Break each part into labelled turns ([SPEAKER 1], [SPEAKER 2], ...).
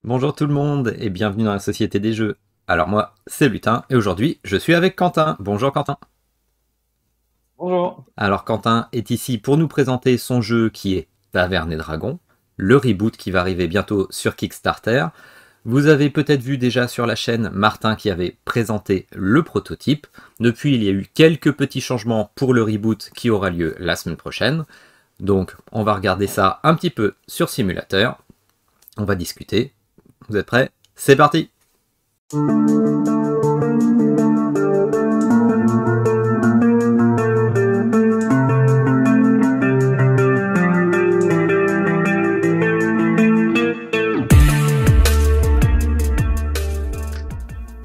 [SPEAKER 1] Bonjour tout le monde et bienvenue dans la Société des Jeux. Alors moi, c'est Lutin et aujourd'hui, je suis avec Quentin. Bonjour Quentin.
[SPEAKER 2] Bonjour.
[SPEAKER 1] Alors Quentin est ici pour nous présenter son jeu qui est Taverne et Dragon, le reboot qui va arriver bientôt sur Kickstarter. Vous avez peut-être vu déjà sur la chaîne Martin qui avait présenté le prototype. Depuis, il y a eu quelques petits changements pour le reboot qui aura lieu la semaine prochaine. Donc on va regarder ça un petit peu sur simulateur. On va discuter. Vous êtes prêts? C'est parti!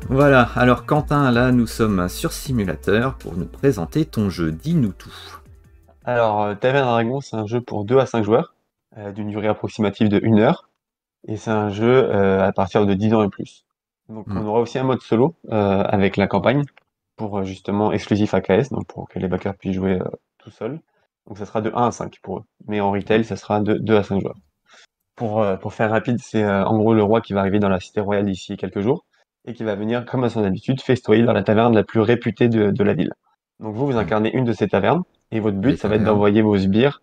[SPEAKER 1] Voilà, alors Quentin, là nous sommes sur simulateur pour nous présenter ton jeu, dis-nous tout.
[SPEAKER 2] Alors, Taverne Dragon, c'est un jeu pour 2 à 5 joueurs, d'une durée approximative de 1 heure, et c'est un jeu à partir de 10 ans et plus. Donc,
[SPEAKER 1] Hmm.
[SPEAKER 2] on aura aussi un mode solo avec la campagne, pour justement exclusif AKS, donc pour que les backers puissent jouer tout seuls. Donc, ça sera de 1 à 5 pour eux. Mais en retail, ça sera de 2 à 5 joueurs. Pour faire rapide, c'est en gros le roi qui va arriver dans la cité royale d'ici quelques jours, et qui va venir, comme à son habitude, festoyer dans la taverne la plus réputée de la ville. Donc vous
[SPEAKER 1] Hmm.
[SPEAKER 2] incarnez une de ces tavernes, et votre but,
[SPEAKER 1] Les
[SPEAKER 2] ça va être
[SPEAKER 1] tavernes.
[SPEAKER 2] d'envoyer vos sbires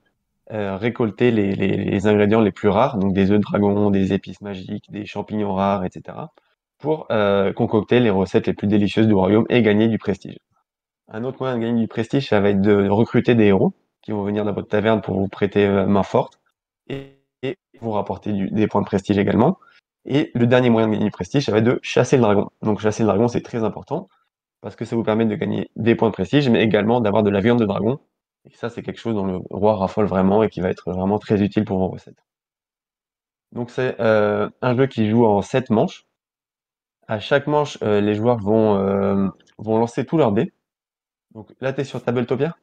[SPEAKER 2] récolter les ingrédients les plus rares, donc des œufs de dragon, des épices magiques, des champignons rares, etc., pour concocter les recettes les plus délicieuses du royaume et gagner du prestige. Un autre moyen de gagner du prestige, ça va être de recruter des héros qui vont venir dans votre taverne pour vous prêter main forte et vous rapporter des points de prestige également. Et le dernier moyen de gagner du prestige, ça va être de chasser le dragon. Donc chasser le dragon, c'est très important parce que ça vous permet de gagner des points de prestige, mais également d'avoir de la viande de dragon. Et ça, c'est quelque chose dont le roi raffole vraiment et qui va être vraiment très utile pour vos recettes. Donc c'est un jeu qui joue en 7 manches. À chaque manche, les joueurs vont lancer tous leurs dés. Donc là, tu es sur Tabletopia.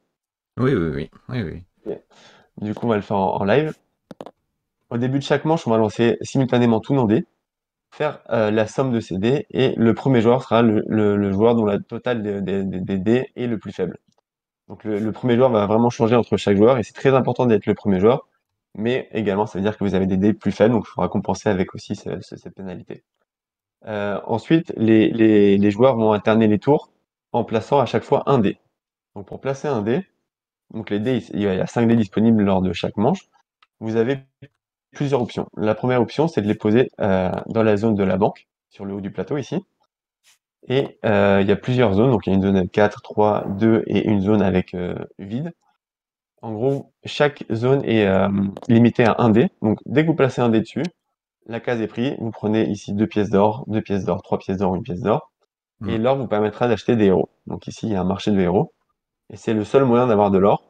[SPEAKER 1] Oui, oui, oui, oui, oui.
[SPEAKER 2] Ok. Du coup, on va le faire en live. Au début de chaque manche, on va lancer simultanément tous nos dés, faire la somme de ces dés, et le premier joueur sera le joueur dont la totale des dés est le plus faible. Donc le premier joueur va vraiment changer entre chaque joueur, et c'est très important d'être le premier joueur, mais également ça veut dire que vous avez des dés plus faibles, donc il faudra compenser avec aussi cette pénalité. Ensuite, les joueurs vont alterner les tours en plaçant à chaque fois un dé. Donc pour placer un dé, donc les dés, il y a 5 dés disponibles lors de chaque manche. Vous avez plusieurs options. La première option, c'est de les poser dans la zone de la banque, sur le haut du plateau ici. Et il y a plusieurs zones, donc il y a une zone avec 4, 3, 2 et une zone avec vide. En gros, chaque zone est limitée à un dé. Donc dès que vous placez un dé dessus, la case est prise. Vous prenez ici 2 pièces d'or, 2 pièces d'or, 3 pièces d'or, une pièce d'or.
[SPEAKER 1] Hmm.
[SPEAKER 2] Et l'or vous permettra d'acheter des héros. Donc ici, il y a un marché de héros. Et c'est le seul moyen d'avoir de l'or.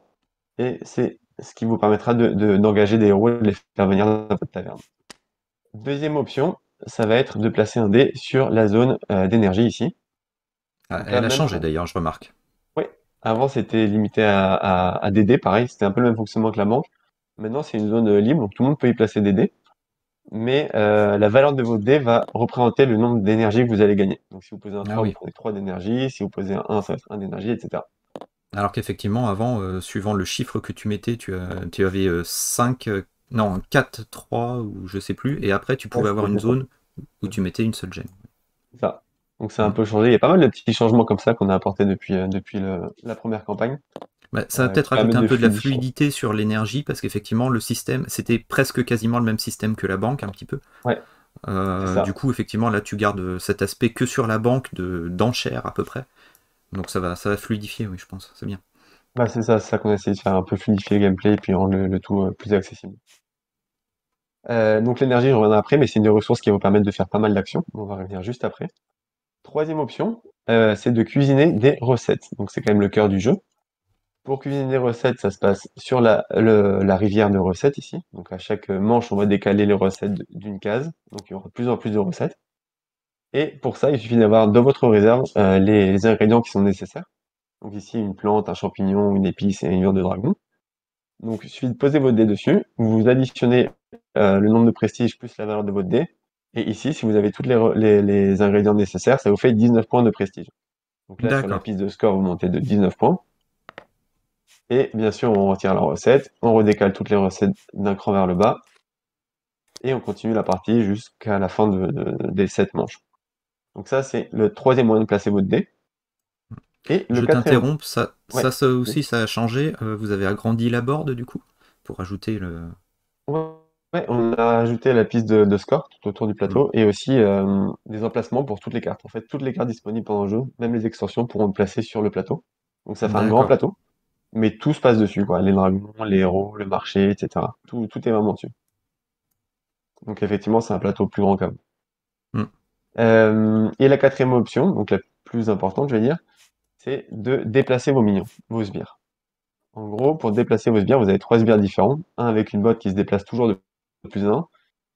[SPEAKER 2] Et c'est ce qui vous permettra d'engager des héros et de les faire venir dans votre taverne. Deuxième option, ça va être de placer un dé sur la zone d'énergie ici.
[SPEAKER 1] Ah,
[SPEAKER 2] Donc là,
[SPEAKER 1] elle a
[SPEAKER 2] même
[SPEAKER 1] changé
[SPEAKER 2] pour...
[SPEAKER 1] d'ailleurs, je remarque.
[SPEAKER 2] Oui, avant c'était limité à des dés, pareil, c'était un peu le même fonctionnement que la banque. Maintenant, c'est une zone libre, donc tout le monde peut y placer des dés. Mais la valeur de votre dé va représenter le nombre d'énergie que vous allez gagner. Donc si vous posez un
[SPEAKER 1] Ah
[SPEAKER 2] 3, vous
[SPEAKER 1] oui.
[SPEAKER 2] prenez 3 d'énergie. Si vous posez un 1, ça va être 1 d'énergie, etc.
[SPEAKER 1] Alors qu'effectivement, avant, suivant le chiffre que tu mettais, tu avais 5, non, 4, 3, ou je sais plus, et après tu
[SPEAKER 2] Ouais,
[SPEAKER 1] pouvais avoir
[SPEAKER 2] c'était
[SPEAKER 1] une
[SPEAKER 2] que ça.
[SPEAKER 1] zone où tu mettais une seule gemme.
[SPEAKER 2] C'est ça. Donc c'est un
[SPEAKER 1] Hmm.
[SPEAKER 2] peu changé. Il y a pas mal de petits changements comme ça qu'on a apportés depuis la première campagne,
[SPEAKER 1] Bah, ça va peut-être
[SPEAKER 2] qui permettent
[SPEAKER 1] rajouter un
[SPEAKER 2] de
[SPEAKER 1] peu de la
[SPEAKER 2] fluidifier.
[SPEAKER 1] fluidité sur l'énergie, parce qu'effectivement, le système, c'était presque quasiment le même système que la banque, un petit peu.
[SPEAKER 2] Ouais, c'est
[SPEAKER 1] Du
[SPEAKER 2] ça.
[SPEAKER 1] coup, effectivement, là, tu gardes cet aspect que sur la banque d'enchères à peu près. Donc ça va fluidifier, oui, je pense. C'est bien.
[SPEAKER 2] Bah, c'est ça qu'on a essayé de faire, un peu fluidifier le gameplay et puis rendre le tout plus accessible. Donc l'énergie, je reviendrai après, mais c'est une des ressources qui va vous permettre de faire pas mal d'actions. On va revenir juste après. Troisième option, c'est de cuisiner des recettes. Donc c'est quand même le cœur du jeu. Pour cuisiner des recettes, ça se passe sur la rivière de recettes ici. Donc à chaque manche, on va décaler les recettes d'une case. Donc il y aura de plus en plus de recettes. Et pour ça, il suffit d'avoir dans votre réserve les ingrédients qui sont nécessaires. Donc ici, une plante, un champignon, une épice et une viande de dragon. Donc il suffit de poser votre dé dessus. Vous additionnez le nombre de prestige plus la valeur de votre dé. Et ici, si vous avez tous les ingrédients nécessaires, ça vous fait 19 points de prestige. Donc là, sur la
[SPEAKER 1] D'accord.
[SPEAKER 2] piste de score, vous montez de 19 points. Et bien sûr, on retire la recette, on redécale toutes les recettes d'un cran vers le bas. et on continue la partie jusqu'à la fin des 7 manches. Donc ça, c'est le troisième moyen de placer votre dé. Et le
[SPEAKER 1] Je
[SPEAKER 2] quatrième...
[SPEAKER 1] t'interromps,
[SPEAKER 2] Ouais.
[SPEAKER 1] ça aussi, ça a changé. Vous avez agrandi la board du coup pour ajouter le.
[SPEAKER 2] Ouais, ouais, on a ajouté la piste de score tout autour du
[SPEAKER 1] Hmm.
[SPEAKER 2] plateau et aussi des emplacements pour toutes les cartes. En fait, toutes les cartes disponibles pendant le jeu, même les extensions, pourront être placées sur le plateau. Donc ça fait un grand
[SPEAKER 1] D'accord.
[SPEAKER 2] plateau, mais tout se passe dessus, quoi. Les dragons, les héros, le marché, etc. Tout est vraiment dessus. Donc effectivement, c'est un plateau plus grand qu'avant.
[SPEAKER 1] Hmm.
[SPEAKER 2] Et la quatrième option, donc la plus importante, je vais dire, c'est de déplacer vos minions, vos sbires. En gros, pour déplacer vos sbires, vous avez 3 sbires différents. Un avec une botte qui se déplace toujours de plus un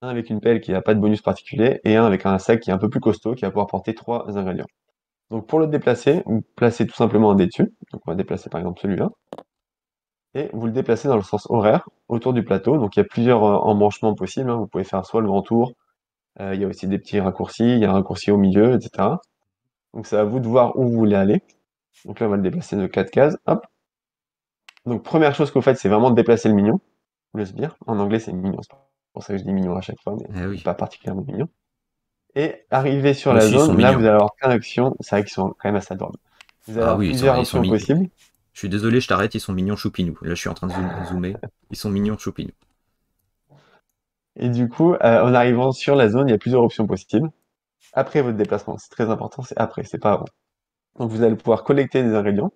[SPEAKER 2] avec une pelle qui n'a pas de bonus particulier, et un avec un sac qui est un peu plus costaud, qui va pouvoir porter 3 ingrédients. Donc pour le déplacer, vous placez tout simplement un dé dessus. Donc on va déplacer par exemple celui-là. Et vous le déplacez dans le sens horaire, autour du plateau. Donc il y a plusieurs embranchements possibles, hein. Vous pouvez faire soit le grand tour, il y a aussi des petits raccourcis, il y a un raccourci au milieu, etc. Donc c'est à vous de voir où vous voulez aller. Donc là, on va le déplacer de 4 cases. Hop. Donc première chose que vous faites, c'est vraiment de déplacer le mignon, le sbire. En anglais, c'est mignon. C'est pour ça que je dis mignon à chaque fois, mais
[SPEAKER 1] Eh
[SPEAKER 2] il n'est
[SPEAKER 1] oui.
[SPEAKER 2] pas particulièrement mignon. Et arrivé sur
[SPEAKER 1] Mais
[SPEAKER 2] la
[SPEAKER 1] si, ils sont
[SPEAKER 2] zone, là, vous
[SPEAKER 1] mignons.
[SPEAKER 2] allez avoir plein d'actions. C'est vrai qu'ils sont quand même assez adorables. Vous allez
[SPEAKER 1] Ah
[SPEAKER 2] avoir
[SPEAKER 1] oui,
[SPEAKER 2] plusieurs
[SPEAKER 1] ils sont
[SPEAKER 2] options
[SPEAKER 1] mignons.
[SPEAKER 2] possibles.
[SPEAKER 1] Je suis désolé, je t'arrête, ils sont mignons choupinous. Là, je suis en train de zoomer. Ils sont mignons choupinous.
[SPEAKER 2] Et du coup, en arrivant sur la zone, il y a plusieurs options possibles. Après votre déplacement, c'est très important, c'est après, c'est pas avant. Donc vous allez pouvoir collecter des ingrédients.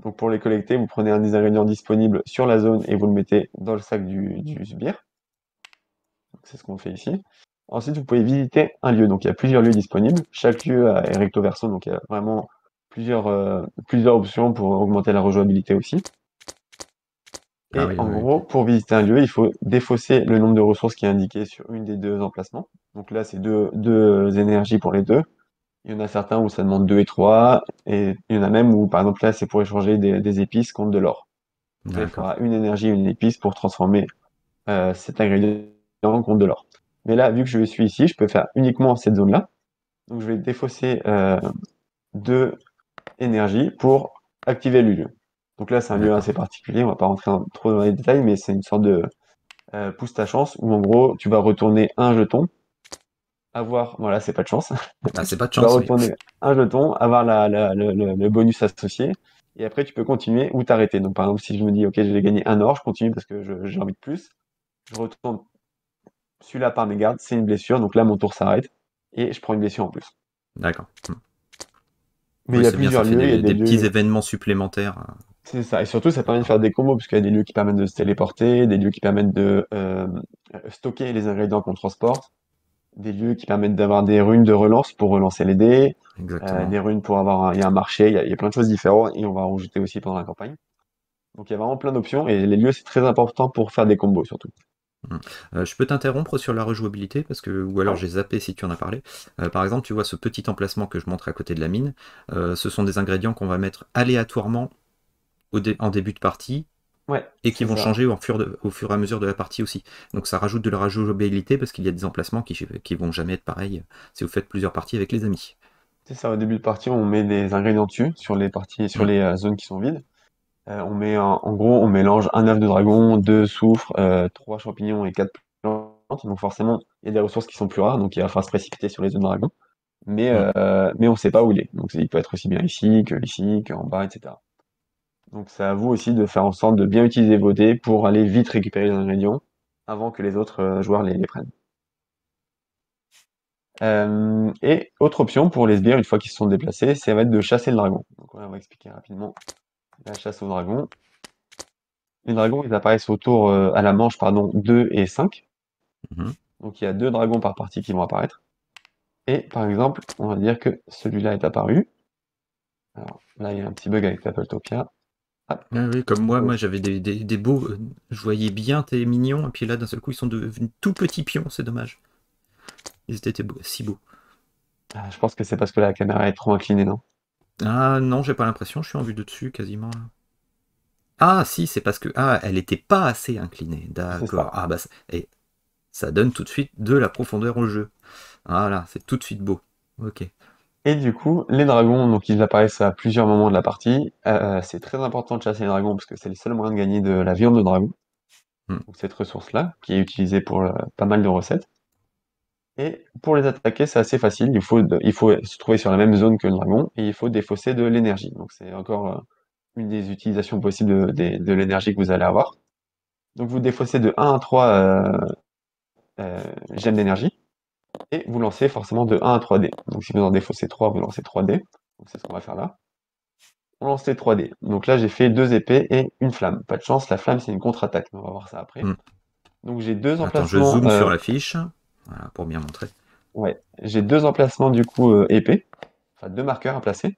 [SPEAKER 2] Donc pour les collecter, vous prenez un des ingrédients disponibles sur la zone et vous le mettez dans le sac du sbire. C'est ce qu'on fait ici. Ensuite, vous pouvez visiter un lieu. Donc il y a plusieurs lieux disponibles. Chaque lieu est recto verso, donc il y a vraiment plusieurs options pour augmenter la rejouabilité aussi.
[SPEAKER 1] Ah
[SPEAKER 2] Et
[SPEAKER 1] oui,
[SPEAKER 2] en
[SPEAKER 1] oui,
[SPEAKER 2] gros, pour visiter un lieu, il faut défausser le nombre de ressources qui est indiqué sur une des deux emplacements. Donc là, c'est deux énergies pour les deux. Il y en a certains où ça demande 2 et 3, et il y en a même où, par exemple, là, c'est pour échanger des épices contre de l'or.
[SPEAKER 1] oui.
[SPEAKER 2] Donc là, il
[SPEAKER 1] D'accord.
[SPEAKER 2] faudra une énergie et une épice pour transformer cet ingrédient en contre de l'or. Mais là, vu que je suis ici, je peux faire uniquement cette zone-là. Donc je vais défausser 2 énergies pour activer le lieu. Donc là, c'est un lieu
[SPEAKER 1] D'accord.
[SPEAKER 2] assez particulier, on va pas rentrer trop dans les détails, mais c'est une sorte de pousse ta chance, où en gros, tu vas retourner un jeton, voilà, c'est pas de chance,
[SPEAKER 1] Ah, c'est pas de
[SPEAKER 2] tu vas
[SPEAKER 1] chance, oui.
[SPEAKER 2] retourner un jeton, avoir le bonus associé, et après tu peux continuer ou t'arrêter. Donc par exemple, si je me dis, ok, je vais gagner un or, je continue parce que j'ai envie de plus, je retourne celui-là par mégarde, c'est une blessure, donc là mon tour s'arrête, et je prends une blessure en plus.
[SPEAKER 1] D'accord.
[SPEAKER 2] Mais il
[SPEAKER 1] Oui,
[SPEAKER 2] y a
[SPEAKER 1] c'est bien, ça
[SPEAKER 2] plusieurs
[SPEAKER 1] fait
[SPEAKER 2] lieux, il y a des
[SPEAKER 1] des petits
[SPEAKER 2] lieux,
[SPEAKER 1] événements supplémentaires.
[SPEAKER 2] c'est ça, et surtout ça permet de
[SPEAKER 1] D'accord.
[SPEAKER 2] faire des combos, parce qu'il y a des lieux qui permettent de se téléporter, des lieux qui permettent de stocker les ingrédients qu'on transporte, des lieux qui permettent d'avoir des runes de relance pour relancer les dés,
[SPEAKER 1] Exactement.
[SPEAKER 2] des runes pour il y a un marché, il y a plein de choses différentes et on va en rajouter aussi pendant la campagne. Donc il y a vraiment plein d'options et les lieux c'est très important pour faire des combos surtout.
[SPEAKER 1] Mm. Je peux t'interrompre sur la rejouabilité parce que, ou alors
[SPEAKER 2] Ouais,
[SPEAKER 1] j'ai zappé si tu en as parlé. Par exemple, tu vois ce petit emplacement que je montre à côté de la mine. Ce sont des ingrédients qu'on va mettre aléatoirement en début de partie
[SPEAKER 2] ouais,
[SPEAKER 1] et qui
[SPEAKER 2] c'est
[SPEAKER 1] vont
[SPEAKER 2] ça.
[SPEAKER 1] changer au fur et à mesure de la partie aussi. Donc ça rajoute de la rejouabilité parce qu'il y a des emplacements qui vont jamais être pareils si vous faites plusieurs parties avec les amis.
[SPEAKER 2] C'est ça, au début de partie, on met des ingrédients dessus sur les parties, sur
[SPEAKER 1] Mm.
[SPEAKER 2] les zones qui sont vides. On met en gros, on mélange un œuf de dragon, deux soufres, trois champignons et quatre plantes. Donc forcément, il y a des ressources qui sont plus rares, donc il va falloir se précipiter sur les œufs de dragon.
[SPEAKER 1] Mm.
[SPEAKER 2] Mais on sait pas où il est. Donc il peut être aussi bien ici, qu'en bas, etc. Donc c'est à vous aussi de faire en sorte de bien utiliser vos dés pour aller vite récupérer les ingrédients avant que les autres joueurs les prennent. Et autre option pour les sbires, une fois qu'ils se sont déplacés, ça va être de chasser le dragon. Donc on va expliquer rapidement la chasse au dragon. Les dragons, ils apparaissent à la manche, pardon, 2 et 5.
[SPEAKER 1] Mhm.
[SPEAKER 2] Donc il y a 2 dragons par partie qui vont apparaître. Et par exemple, on va dire que celui-là est apparu. Alors là, il y a un petit bug avec l'Apple-Topia. Hop,
[SPEAKER 1] Ah oui, comme
[SPEAKER 2] on
[SPEAKER 1] moi
[SPEAKER 2] pose.
[SPEAKER 1] j'avais des beaux. Je voyais bien tes mignons, et puis là d'un seul coup ils sont devenus tout petits pions, c'est dommage. Ils étaient si beaux.
[SPEAKER 2] Je pense que c'est parce que la caméra est trop inclinée, non?
[SPEAKER 1] Ah non, j'ai pas l'impression, je suis en vue de dessus quasiment là. Ah si, c'est parce que. Ah, elle était pas assez inclinée.
[SPEAKER 2] C'est
[SPEAKER 1] D'accord.
[SPEAKER 2] ça.
[SPEAKER 1] Ah bah, et ça donne tout de suite de la profondeur au jeu. Voilà, c'est tout de suite beau. Ok.
[SPEAKER 2] Et du coup, les dragons, donc ils apparaissent à plusieurs moments de la partie. C'est très important de chasser les dragons parce que c'est le seul moyen de gagner de la viande de dragon.
[SPEAKER 1] Mm.
[SPEAKER 2] donc cette ressource-là, qui est utilisée pour pas mal de recettes. Et pour les attaquer, c'est assez facile. Il faut se trouver sur la même zone que le dragon et il faut défausser de l'énergie. Donc c'est encore une des utilisations possibles de l'énergie que vous allez avoir. Donc vous défaussez de 1 à 3 gemmes d'énergie et vous lancez forcément de 1 à 3 dés. Donc si vous en défaussez 3, vous lancez 3 dés. Donc c'est ce qu'on va faire là. On lance les 3 dés. Donc là j'ai fait 2 épées et une flamme. Pas de chance, la flamme c'est une contre-attaque. On va voir ça après.
[SPEAKER 1] Mm.
[SPEAKER 2] Donc j'ai deux
[SPEAKER 1] Attends, je
[SPEAKER 2] emplacements.
[SPEAKER 1] zoome sur la fiche. Voilà, pour bien montrer.
[SPEAKER 2] Ouais, j'ai deux emplacements du coup épées. Enfin deux marqueurs à placer.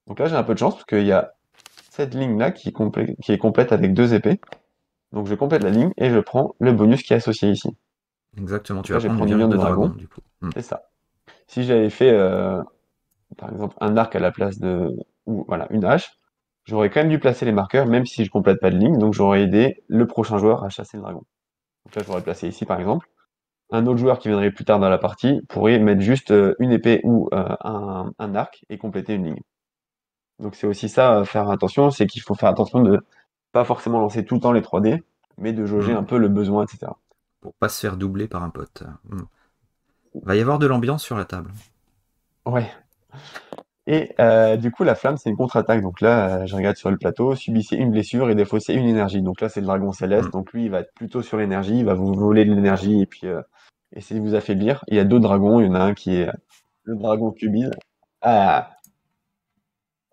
[SPEAKER 2] Donc là j'ai un peu de chance parce qu'il y a cette ligne-là qui est complète avec 2 épées. Donc je complète la ligne et je prends le bonus qui est associé ici.
[SPEAKER 1] Exactement,
[SPEAKER 2] Donc
[SPEAKER 1] tu
[SPEAKER 2] là
[SPEAKER 1] vas
[SPEAKER 2] je vais
[SPEAKER 1] prendre
[SPEAKER 2] prendre
[SPEAKER 1] une
[SPEAKER 2] une
[SPEAKER 1] viande
[SPEAKER 2] viande
[SPEAKER 1] de
[SPEAKER 2] de
[SPEAKER 1] dragon,
[SPEAKER 2] dragon,
[SPEAKER 1] du coup. Mm.
[SPEAKER 2] c'est ça. Si j'avais fait par exemple un arc à la place de, ou voilà, une hache, j'aurais quand même dû placer les marqueurs même si je complète pas de ligne, donc j'aurais aidé le prochain joueur à chasser le dragon. Donc là j'aurais placé ici par exemple. Un autre joueur qui viendrait plus tard dans la partie pourrait mettre juste une épée ou un arc et compléter une ligne. Donc c'est aussi ça, faire attention, c'est qu'il faut faire attention de pas forcément lancer tout le temps les 3D, mais de jauger
[SPEAKER 1] Mm.
[SPEAKER 2] un peu le besoin, etc.
[SPEAKER 1] Pour pas se faire doubler par un pote. Mm. Va y avoir de l'ambiance sur la table.
[SPEAKER 2] Ouais. Et du coup, la flamme, c'est une contre-attaque. Donc là, je regarde sur le plateau, subissez une blessure et défaussez une énergie. Donc là, c'est le dragon
[SPEAKER 1] Mm.
[SPEAKER 2] céleste. Donc lui, il va être plutôt sur l'énergie, il va vous voler de l'énergie et puis essayer de vous affaiblir. Il y a d'autres dragons, il y en a un qui est le dragon cubide. Ah,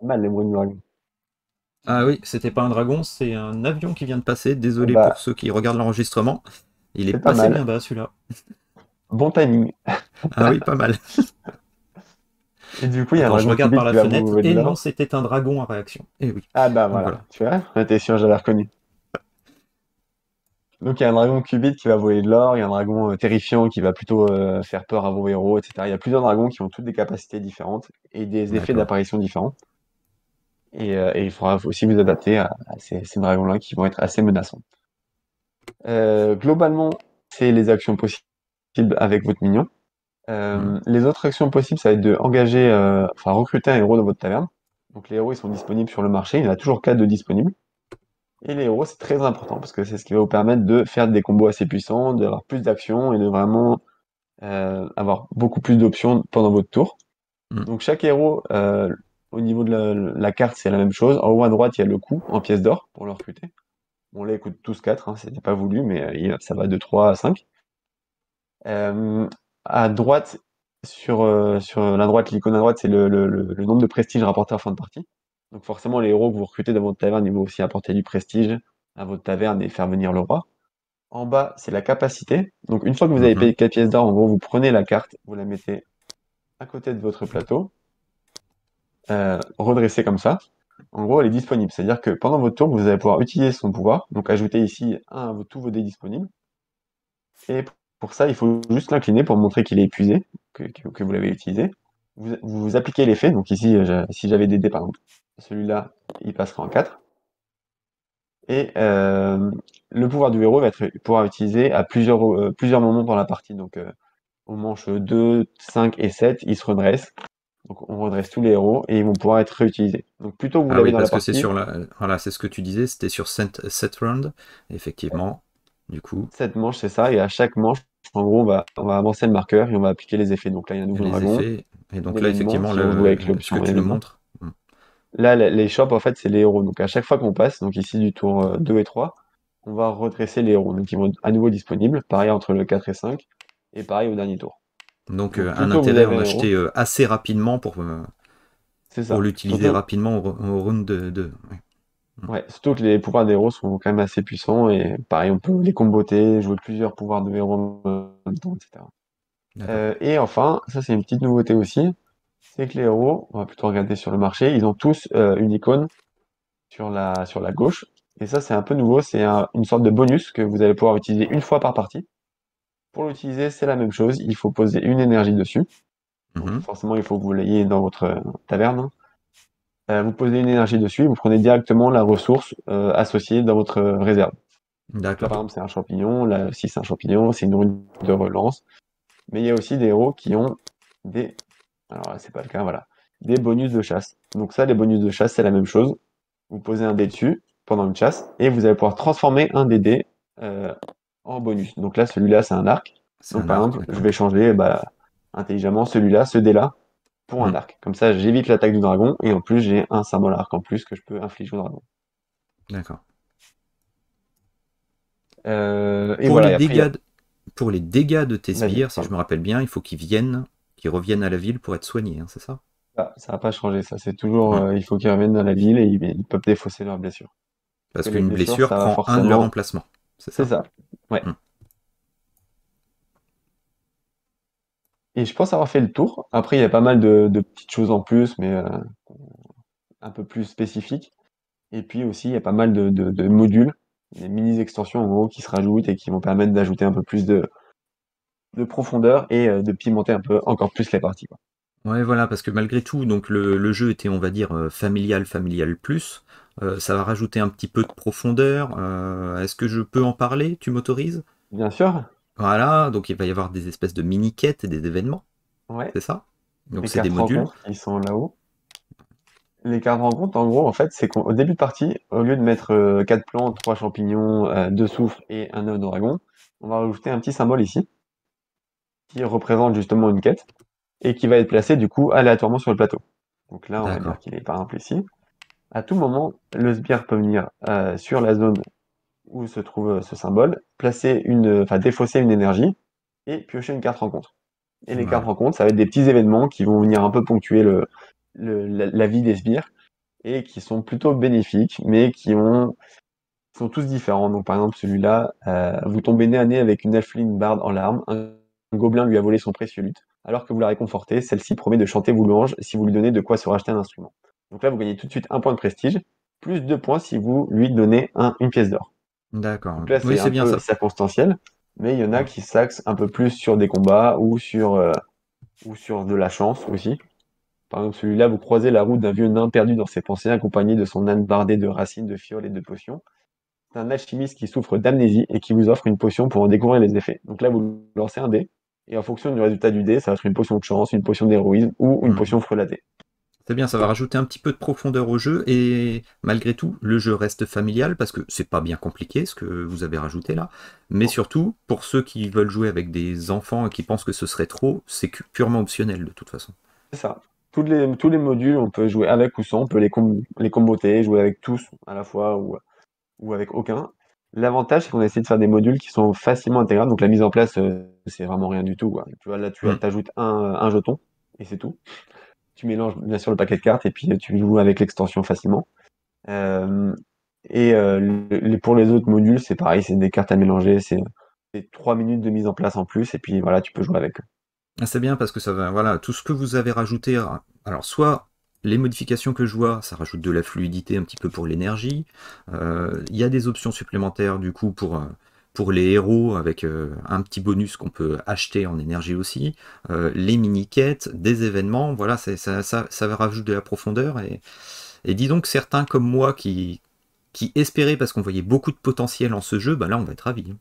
[SPEAKER 2] mal les bruits de dragon.
[SPEAKER 1] Ah oui, c'était pas un dragon, c'est un avion qui vient de passer.
[SPEAKER 2] Et
[SPEAKER 1] Désolé pour
[SPEAKER 2] bah,
[SPEAKER 1] ceux qui regardent l'enregistrement. Il est
[SPEAKER 2] c'est pas
[SPEAKER 1] passé
[SPEAKER 2] mal.
[SPEAKER 1] bien bas celui-là.
[SPEAKER 2] Bon timing.
[SPEAKER 1] Ah oui, pas mal.
[SPEAKER 2] Et du coup, il y a un
[SPEAKER 1] Attends, je
[SPEAKER 2] dragon
[SPEAKER 1] regarde par
[SPEAKER 2] cubide
[SPEAKER 1] la
[SPEAKER 2] qui va vous
[SPEAKER 1] fenêtre.
[SPEAKER 2] voler de
[SPEAKER 1] Et non,
[SPEAKER 2] l'or.
[SPEAKER 1] c'était un dragon à réaction. Et oui.
[SPEAKER 2] Ah bah
[SPEAKER 1] Donc
[SPEAKER 2] voilà,
[SPEAKER 1] voilà.
[SPEAKER 2] tu vois, t'es sûr, j'avais reconnu. Donc il y a un dragon cubite qui va voler de l'or, il y a un dragon terrifiant qui va plutôt faire peur à vos héros, etc. Il y a plusieurs dragons qui ont toutes des capacités différentes et des effets
[SPEAKER 1] D'accord.
[SPEAKER 2] d'apparition différents. Et il faudra aussi vous adapter à ces dragons-là qui vont être assez menaçants. Globalement, c'est les actions possibles avec votre minion.
[SPEAKER 1] Mm.
[SPEAKER 2] Les autres actions possibles, ça va être de engager, enfin recruter un héros dans votre taverne. Donc les héros, ils sont disponibles sur le marché, il y en a toujours 4 de disponibles. Et les héros, c'est très important parce que c'est ce qui va vous permettre de faire des combos assez puissants, d'avoir plus d'actions et de vraiment avoir beaucoup plus d'options pendant votre tour.
[SPEAKER 1] Mm.
[SPEAKER 2] Donc chaque héros, au niveau de la carte, c'est la même chose. En haut à droite, il y a le coût en pièces d'or pour le recruter. Bon là, ils coûtent tous 4, hein, c'était pas voulu, mais ça va de 3 à 5. Euh, à droite, sur la droite, l'icône à droite, c'est le nombre de prestige rapporté en fin de partie. Donc forcément, les héros que vous recrutez dans votre taverne, ils vont aussi apporter du prestige à votre taverne et faire venir le roi. En bas, c'est la capacité. Donc une fois que vous avez
[SPEAKER 1] Mhm.
[SPEAKER 2] payé 4 pièces d'or, en gros, vous prenez la carte, vous la mettez à côté de votre plateau, redressée comme ça. En gros, elle est disponible. C'est-à-dire que pendant votre tour, vous allez pouvoir utiliser son pouvoir. Donc ajouter ici un à tous vos dés disponibles. Et pour ça, il faut juste l'incliner pour montrer qu'il est épuisé, que vous l'avez utilisé. Vous appliquez l'effet. Donc ici, si j'avais des dés par exemple, celui-là, il passerait en 4. Et le pouvoir du héros va être pouvoir utiliser à plusieurs moments dans la partie. Donc aux manches 2, 5 et 7, ils se redressent. Donc on redresse tous les héros et ils vont pouvoir être réutilisés. Donc plutôt que vous
[SPEAKER 1] Ah
[SPEAKER 2] l'avez
[SPEAKER 1] oui,
[SPEAKER 2] dans la
[SPEAKER 1] parce que c'est
[SPEAKER 2] partie,
[SPEAKER 1] sur la. Voilà, c'est ce que tu disais, c'était sur set round, effectivement. Du coup,
[SPEAKER 2] 7 manches, c'est ça, et à chaque manche, en gros, on va avancer le marqueur et on va appliquer les effets. Donc là, il y a un
[SPEAKER 1] il y a
[SPEAKER 2] nouveau
[SPEAKER 1] les
[SPEAKER 2] dragon,
[SPEAKER 1] effets. Et
[SPEAKER 2] un
[SPEAKER 1] donc là,
[SPEAKER 2] événement,
[SPEAKER 1] effectivement,
[SPEAKER 2] si on joue avec
[SPEAKER 1] ce que
[SPEAKER 2] l'option
[SPEAKER 1] tu nous
[SPEAKER 2] événement.
[SPEAKER 1] montres. Mm.
[SPEAKER 2] Là, les shops, en fait, c'est les héros. Donc à chaque fois qu'on passe, donc ici du tour 2 et 3, on va redresser les héros. Donc ils vont être à nouveau disponibles, pareil entre le 4 et 5, et pareil au dernier tour.
[SPEAKER 1] Donc
[SPEAKER 2] Donc
[SPEAKER 1] un
[SPEAKER 2] plutôt vous
[SPEAKER 1] intérêt à
[SPEAKER 2] avez
[SPEAKER 1] en
[SPEAKER 2] un héros,
[SPEAKER 1] acheter assez rapidement
[SPEAKER 2] c'est
[SPEAKER 1] pour
[SPEAKER 2] ça.
[SPEAKER 1] l'utiliser rapidement au round de. Ouais. Mm.
[SPEAKER 2] Ouais, surtout que les pouvoirs des héros sont quand même assez puissants, et pareil, on peut les comboter, jouer plusieurs pouvoirs de héros en même temps, etc.
[SPEAKER 1] D'accord.
[SPEAKER 2] Et enfin, ça c'est une petite nouveauté aussi, c'est que les héros, on va plutôt regarder sur le marché, ils ont tous une icône sur la gauche. Et ça c'est un peu nouveau, c'est une sorte de bonus que vous allez pouvoir utiliser une fois par partie. Pour l'utiliser, c'est la même chose, il faut poser une énergie dessus. Donc
[SPEAKER 1] Mhm.
[SPEAKER 2] forcément, il faut que vous l'ayez dans votre taverne, hein. Vous posez une énergie dessus et vous prenez directement la ressource associée dans votre réserve. Donc là,
[SPEAKER 1] D'accord.
[SPEAKER 2] par exemple, c'est un champignon. Là aussi, c'est un champignon. C'est une rune de relance. Mais il y a aussi des héros qui ont des... Alors là, c'est pas le cas, voilà. Des bonus de chasse. Donc ça, les bonus de chasse, c'est la même chose. Vous posez un dé dessus pendant une chasse et vous allez pouvoir transformer un des dés euh, en bonus. Donc là, celui-là, c'est un arc.
[SPEAKER 1] C'est
[SPEAKER 2] Donc
[SPEAKER 1] un
[SPEAKER 2] par
[SPEAKER 1] arc,
[SPEAKER 2] exemple, je
[SPEAKER 1] d'accord.
[SPEAKER 2] vais changer intelligemment celui-là, ce dé-là, pour un
[SPEAKER 1] Hmm,
[SPEAKER 2] arc. Comme ça, j'évite l'attaque du dragon, et en plus, j'ai un symbole arc en plus que je peux infliger au dragon.
[SPEAKER 1] d'accord.
[SPEAKER 2] Et
[SPEAKER 1] Pour
[SPEAKER 2] voilà,
[SPEAKER 1] les
[SPEAKER 2] et après, il y a...
[SPEAKER 1] dégâts de, pour les dégâts de tes
[SPEAKER 2] Vas-y,
[SPEAKER 1] sbires, si je
[SPEAKER 2] pardon.
[SPEAKER 1] me rappelle bien, il faut qu'ils reviennent à la ville pour être soignés, hein, c'est ça?
[SPEAKER 2] Ah, ça n'a pas changé, ça. C'est toujours,
[SPEAKER 1] Hmm.
[SPEAKER 2] il faut qu'ils reviennent dans la ville et ils peuvent défausser leurs blessures. Parce
[SPEAKER 1] Parce
[SPEAKER 2] que les
[SPEAKER 1] qu'une
[SPEAKER 2] blessures,
[SPEAKER 1] blessure
[SPEAKER 2] ça va
[SPEAKER 1] prend un de leurs
[SPEAKER 2] forcément...
[SPEAKER 1] emplacements, c'est
[SPEAKER 2] C'est
[SPEAKER 1] ça?
[SPEAKER 2] ça. Ouais.
[SPEAKER 1] Hmm.
[SPEAKER 2] Et je pense avoir fait le tour. Après, il y a pas mal de petites choses en plus, mais un peu plus spécifiques. Et puis aussi, il y a pas mal de modules, des mini-extensions en gros, qui se rajoutent et qui vont permettre d'ajouter un peu plus de profondeur et de pimenter un peu encore plus les parties, quoi.
[SPEAKER 1] Ouais, voilà, parce que malgré tout, donc le jeu était, on va dire, familial plus. Ça va rajouter un petit peu de profondeur. Est-ce que je peux en parler? Tu m'autorises?
[SPEAKER 2] Bien sûr,
[SPEAKER 1] Voilà, donc il va y avoir des espèces de mini-quêtes et des événements,
[SPEAKER 2] ouais,
[SPEAKER 1] c'est ça? Donc
[SPEAKER 2] les
[SPEAKER 1] c'est des
[SPEAKER 2] cartes
[SPEAKER 1] modules.
[SPEAKER 2] rencontres qui sont là-haut. Les cartes rencontres, en gros, en fait, c'est qu'au début de partie, au lieu de mettre 4 plantes, 3 champignons, 2 soufres et un œuf de dragon, on va rajouter un petit symbole ici, qui représente justement une quête, et qui va être placé du coup aléatoirement sur le plateau. Donc là, on va dire
[SPEAKER 1] D'accord.
[SPEAKER 2] qu'il est par exemple ici. À tout moment, le sbire peut venir sur la zone où se trouve ce symbole, défausser une énergie et piocher une carte rencontre. Et les cartes
[SPEAKER 1] Voilà.
[SPEAKER 2] rencontres, ça va être des petits événements qui vont venir un peu ponctuer la vie des sbires et qui sont plutôt bénéfiques, mais sont tous différents. Donc par exemple celui-là, vous tombez nez à nez avec une elfeline barde en larmes, un gobelin lui a volé son précieux luth. Alors que vous la réconfortez, celle-ci promet de chanter vos louanges si vous lui donnez de quoi se racheter un instrument. Donc là, vous gagnez tout de suite un point de prestige, plus 2 points si vous lui donnez une pièce d'or.
[SPEAKER 1] D'accord.
[SPEAKER 2] Donc là,
[SPEAKER 1] Oui,
[SPEAKER 2] c'est
[SPEAKER 1] c'est
[SPEAKER 2] un
[SPEAKER 1] bien
[SPEAKER 2] peu
[SPEAKER 1] ça.
[SPEAKER 2] circonstanciel, mais il y en a
[SPEAKER 1] Hmm.
[SPEAKER 2] qui s'axent un peu plus sur des combats ou sur de la chance aussi. Par exemple, celui-là, vous croisez la route d'un vieux nain perdu dans ses pensées, accompagné de son âne bardé de racines, de fioles et de potions. C'est un alchimiste qui souffre d'amnésie et qui vous offre une potion pour en découvrir les effets. Donc là, vous lancez un dé, et en fonction du résultat du dé, ça va être une potion de chance, une potion d'héroïsme ou une
[SPEAKER 1] Hmm.
[SPEAKER 2] potion frelatée.
[SPEAKER 1] C'est bien, ça va rajouter un petit peu de profondeur au jeu et malgré tout, le jeu reste familial parce que c'est pas bien compliqué ce que vous avez rajouté là. Mais
[SPEAKER 2] Non,
[SPEAKER 1] surtout, pour ceux qui veulent jouer avec des enfants et qui pensent que ce serait trop, c'est purement optionnel de toute façon.
[SPEAKER 2] c'est ça. Tous les modules, on peut jouer avec ou sans, on peut les comboter, jouer avec tous à la fois ou avec aucun. L'avantage, c'est qu'on a essayé de faire des modules qui sont facilement intégrables. Donc la mise en place, c'est vraiment rien du tout, quoi. Tu vois, là,
[SPEAKER 1] Hmm.
[SPEAKER 2] ajoutes un jeton et c'est tout. Tu mélanges bien sûr le paquet de cartes et puis tu joues avec l'extension facilement. Euh, pour les autres modules, c'est pareil, c'est des cartes à mélanger, c'est 3 minutes de mise en place en plus et puis voilà, tu peux jouer avec eux.
[SPEAKER 1] Ah, c'est bien parce que ça va, voilà, tout ce que vous avez rajouté, alors soit les modifications que je vois, ça rajoute de la fluidité un petit peu pour l'énergie. Il y a des options supplémentaires du coup pour les héros avec un petit bonus qu'on peut acheter en énergie aussi. Les mini-quêtes, des événements, voilà, ça va rajouter de la profondeur. Et dis donc certains comme moi qui espéraient parce qu'on voyait beaucoup de potentiel en ce jeu, bah là on va être ravis.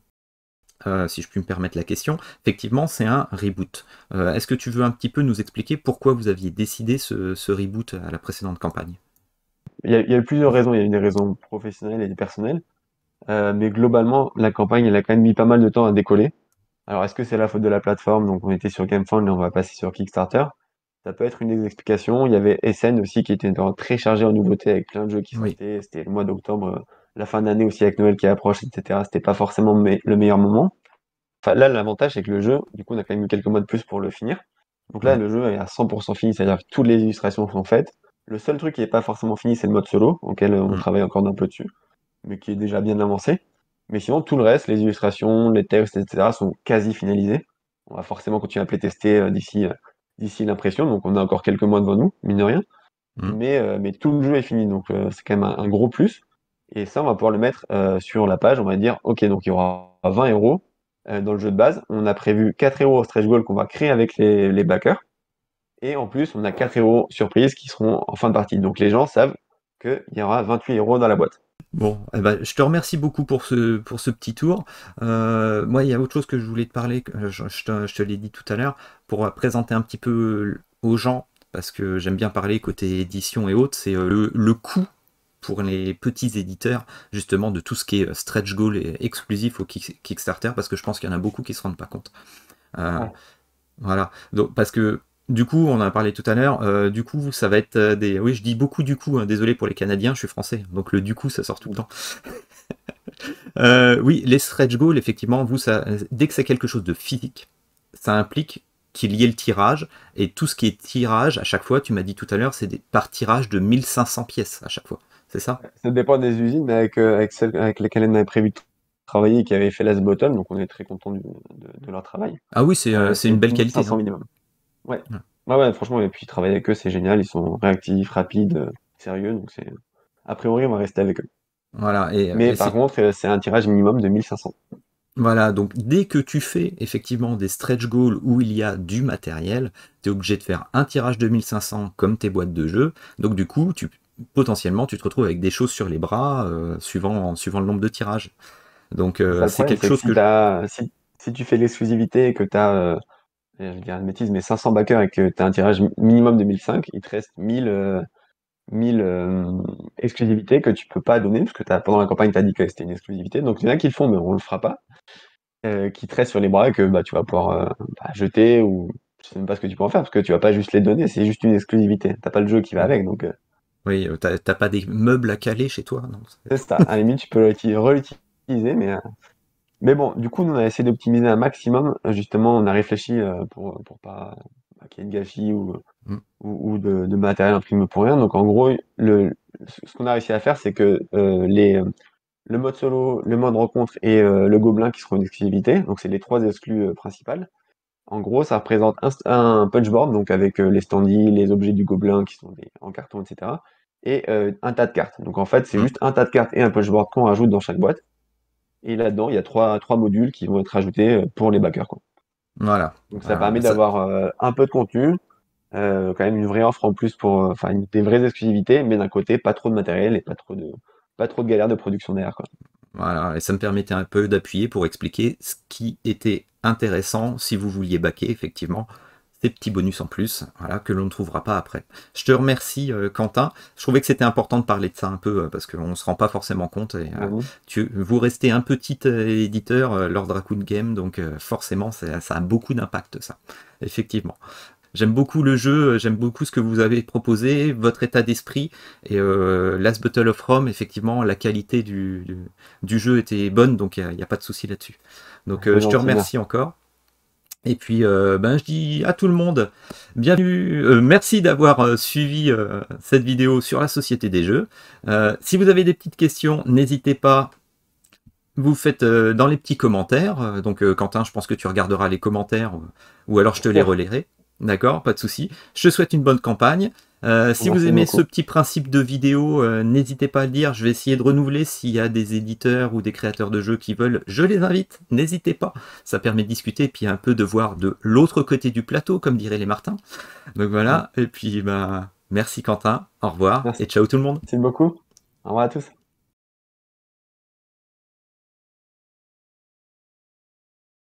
[SPEAKER 1] Si je puis me permettre la question, effectivement, c'est un reboot. Est-ce que tu veux un petit peu nous expliquer pourquoi vous aviez décidé ce reboot à la précédente campagne?
[SPEAKER 2] Il y a eu plusieurs raisons, il y a eu des raisons professionnelles et des personnelles, mais globalement, la campagne, elle a quand même mis pas mal de temps à décoller. Alors, est-ce que c'est la faute de la plateforme? Donc, on était sur GameFound, là, on va passer sur Kickstarter. Ça peut être une des explications. Il y avait SN aussi qui était très chargé en nouveautés avec plein de jeux qui
[SPEAKER 1] Oui.
[SPEAKER 2] sortaient. C'était le mois d'octobre, la fin d'année aussi avec Noël qui approche, etc. C'était pas forcément le meilleur moment. Enfin, là, l'avantage, c'est que le jeu, du coup, on a quand même eu quelques mois de plus pour le finir. Donc là,
[SPEAKER 1] Mm,
[SPEAKER 2] le jeu est à 100% fini, c'est-à-dire que toutes les illustrations sont faites. Le seul truc qui n'est pas forcément fini, c'est le mode solo, auquel on
[SPEAKER 1] mm,
[SPEAKER 2] travaille encore d'un peu dessus, mais qui est déjà bien avancé. Mais sinon, tout le reste, les illustrations, les textes, etc., sont quasi finalisés. On va forcément continuer à playtester d'ici l'impression, donc on a encore quelques mois devant nous, mine de rien.
[SPEAKER 1] mm.
[SPEAKER 2] Mais tout le jeu est fini, donc c'est quand même un gros plus. Et ça, on va pouvoir le mettre sur la page. On va dire, OK, donc il y aura 20 héros dans le jeu de base. On a prévu 4 héros au stretch goal qu'on va créer avec les backers. Et en plus, on a 4 héros surprises qui seront en fin de partie. Donc les gens savent qu'il y aura 28 héros dans la boîte.
[SPEAKER 1] Bon, eh ben, je te remercie beaucoup pour ce petit tour. Moi, il y a autre chose que je voulais te parler, que je te l'ai dit tout à l'heure, pour présenter un petit peu aux gens, parce que j'aime bien parler côté édition et autres, c'est le coût pour les petits éditeurs, justement, de tout ce qui est stretch goal et exclusif au Kickstarter, parce que je pense qu'il y en a beaucoup qui se rendent pas compte.
[SPEAKER 2] Ouais.
[SPEAKER 1] Voilà. Donc, parce que du coup, on en a parlé tout à l'heure, du coup, ça va être des... Oui, je dis beaucoup du coup, hein, désolé pour les Canadiens, je suis français, donc le du coup, ça sort tout le temps. Oui, les stretch goals, effectivement, vous, ça, dès que c'est quelque chose de physique, ça implique qu'il y ait le tirage, et tout ce qui est tirage, à chaque fois, tu m'as dit tout à l'heure, c'est par tirage de 1500 pièces à chaque fois, c'est ça?
[SPEAKER 2] Ça dépend des usines, mais avec celles avec lesquelles on avait prévu de travailler, qui avaient fait Last Bottom, donc on est très content de leur travail.
[SPEAKER 1] Ah oui, c'est une
[SPEAKER 2] C'est
[SPEAKER 1] belle qualité,
[SPEAKER 2] 1500
[SPEAKER 1] hein.
[SPEAKER 2] minimum. Ouais.
[SPEAKER 1] Ouais.
[SPEAKER 2] Ouais, ouais, franchement, et puis travailler avec eux, c'est génial. Ils sont réactifs, rapides, sérieux, donc c'est. A priori, on va rester avec eux.
[SPEAKER 1] Voilà,
[SPEAKER 2] Mais
[SPEAKER 1] et
[SPEAKER 2] par
[SPEAKER 1] c'est...
[SPEAKER 2] contre, c'est un tirage minimum de 1500.
[SPEAKER 1] Voilà, donc dès que tu fais effectivement des stretch goals où il y a du matériel, tu es obligé de faire un tirage de 1500 comme tes boîtes de jeu. Donc du coup, potentiellement, tu te retrouves avec des choses sur les bras suivant le nombre de tirages. Donc
[SPEAKER 2] C'est ça le
[SPEAKER 1] c'est
[SPEAKER 2] problème,
[SPEAKER 1] quelque
[SPEAKER 2] c'est que
[SPEAKER 1] chose
[SPEAKER 2] si
[SPEAKER 1] que...
[SPEAKER 2] si tu fais l'exclusivité et que tu as, je vais dire une bêtise, mais 500 backers et que tu as un tirage minimum de 1005, il te reste 1000 exclusivités que tu peux pas donner, parce que pendant la campagne, tu as dit que c'était une exclusivité. Donc il y en a qui le font, mais on le fera pas. Qui te restent sur les bras et que bah, tu vas pouvoir jeter ou je sais même pas ce que tu peux en faire parce que tu vas pas juste les donner, c'est juste une exclusivité. T'as pas le jeu qui va
[SPEAKER 1] Mm.
[SPEAKER 2] avec, donc
[SPEAKER 1] Oui, t'as pas des meubles à caler chez toi, non?
[SPEAKER 2] c'est ça. À la limite, tu peux réutiliser, mais bon, du coup, nous, on a essayé d'optimiser un maximum. Justement, on a réfléchi pour pas qu'il y ait de gâchis
[SPEAKER 1] Mm.
[SPEAKER 2] ou de matériel imprimé pour rien. Donc, en gros, ce qu'on a réussi à faire, c'est que le mode solo, le mode rencontre et le gobelin qui seront une exclusivité. Donc, c'est les trois exclus principales. En gros, ça représente un punchboard, donc avec les standees, les objets du gobelin qui sont en carton, etc. Et un tas de cartes. Donc en fait, c'est
[SPEAKER 1] Mm.
[SPEAKER 2] juste un tas de cartes et un punchboard qu'on rajoute dans chaque boîte. Et là-dedans, il y a trois modules qui vont être rajoutés pour les backers, quoi.
[SPEAKER 1] Voilà.
[SPEAKER 2] Donc ça
[SPEAKER 1] Voilà,
[SPEAKER 2] permet
[SPEAKER 1] bah ça...
[SPEAKER 2] d'avoir un peu de contenu, quand même une vraie offre en plus pour, enfin, des vraies exclusivités, mais d'un côté, pas trop de matériel et pas trop de galère de production derrière, quoi.
[SPEAKER 1] Voilà, et ça me permettait un peu d'appuyer pour expliquer ce qui était intéressant si vous vouliez baquer, effectivement, ces petits bonus en plus, voilà, que l'on ne trouvera pas après. Je te remercie, Quentin. Je trouvais que c'était important de parler de ça un peu, parce qu'on ne se rend pas forcément compte. Et,
[SPEAKER 2] Mhm.
[SPEAKER 1] vous restez un petit éditeur, Lord Raccoon Game, donc forcément, ça a beaucoup d'impact, ça, effectivement. J'aime beaucoup le jeu, j'aime beaucoup ce que vous avez proposé, votre état d'esprit. Et Last Battle of Rome, effectivement, la qualité du jeu était bonne, donc il n'y a pas de souci là-dessus. Donc
[SPEAKER 2] C'est
[SPEAKER 1] je te
[SPEAKER 2] gentil,
[SPEAKER 1] remercie
[SPEAKER 2] merci.
[SPEAKER 1] encore. Et puis ben, je dis à tout le monde, bienvenue, merci d'avoir suivi cette vidéo sur la société des jeux. Si vous avez des petites questions, n'hésitez pas, vous faites dans les petits commentaires. Donc Quentin, je pense que tu regarderas les commentaires, ou alors je te les
[SPEAKER 2] Bien sûr.
[SPEAKER 1] relayerai. D'accord, pas de souci. Je te souhaite une bonne campagne. Si vous
[SPEAKER 2] Merci
[SPEAKER 1] aimez ce
[SPEAKER 2] beaucoup.
[SPEAKER 1] petit principe de vidéo, n'hésitez pas à le dire. Je vais essayer de renouveler s'il y a des éditeurs ou des créateurs de jeux qui veulent. Je les invite. N'hésitez pas. Ça permet de discuter et puis un peu de voir de l'autre côté du plateau, comme diraient les Martins. Donc
[SPEAKER 2] Mm.
[SPEAKER 1] voilà. Et puis ben, merci Quentin. Au revoir et
[SPEAKER 2] Merci.
[SPEAKER 1] ciao tout le monde.
[SPEAKER 2] Merci beaucoup. Au revoir à tous.